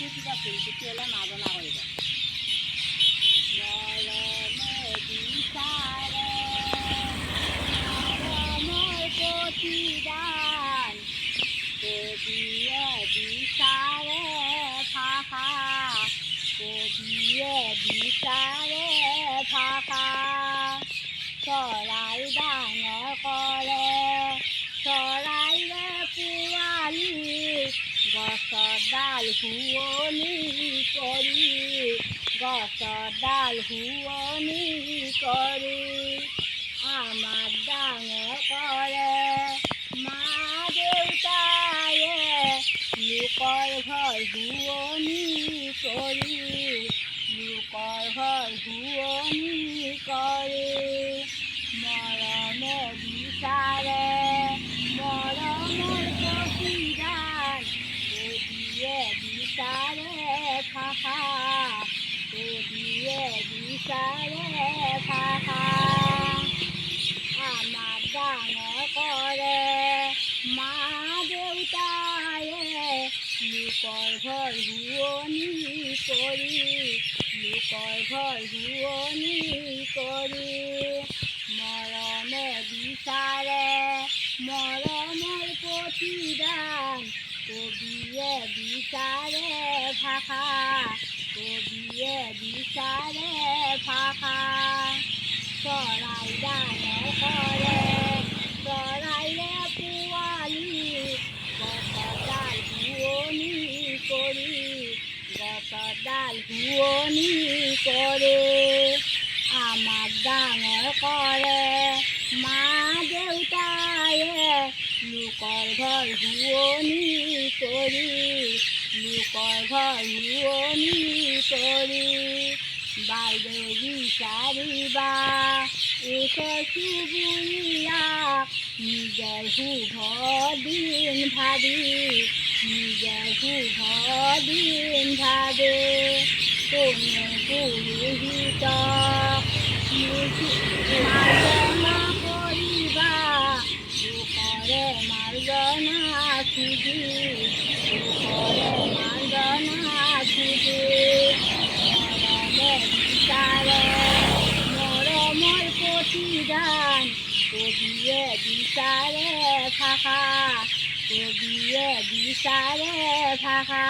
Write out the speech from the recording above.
ফুটিবা ফুটিলে নাজনা কৰিব মৰমে বিচাৰে মৰমৰ প্ৰতিদান কবিয়ে বিচাৰে ভাষা কবিয়ে বিচাৰে ভাষা চৰাই ডাঙৰ কৰে চৰাইৰে পোৱালি গছৰ ডাল শুৱনি কৰি গছৰ ডাল শুৱনি কৰি আমাক ডাঙৰ কৰে মা দেউতায়ে লোকৰ ঘৰ শুৱনি কৰি লোকৰ ঘৰ শুৱনি কৰি মৰমে বিচাৰে মৰমৰ প্ৰতিদান কবিয়ে বিচাৰে ভাষা কবিয়ে বিচাৰে ভাষা আমাক ডাঙৰ কৰে মা দেউতায়ে লোকৰ ঘৰ শুৱনি কৰি লোকৰ ঘৰ শুৱনি কৰি মৰমে বিচাৰে মৰমৰ প্ৰতিদান কবিয়ে বিচাৰে ভাষা কবিয়ে বিচাৰে ভাষা চৰাই ডাঙৰ কৰে চৰাইৰে পোৱালি গছৰ ডাল শুৱনি কৰি গছৰ ডাল শুৱনি কৰি আমাক ডাঙৰ কৰে মা দেউতায়ে লোকৰ ঘৰ শুৱনি কৰি লোকৰ ঘৰ শুৱনি কৰি বাইদেউ বিচাৰিবা ওচৰ চুবুৰীয়াক নিজৰ শুভ দিন ভাবি নিজৰ শুভ দিন ভাবে কোনো পুৰোহিতক মাৰ্জনা কৰিবা দুখৰে মাৰ্জনা খুজি দুখৰে মাৰ্জনা খুজি মৰমে বিচাৰে মৰমৰ প্ৰতিদান কবিয়ে বিচাৰে ভাষা কবিয়ে বিচাৰে ভাষা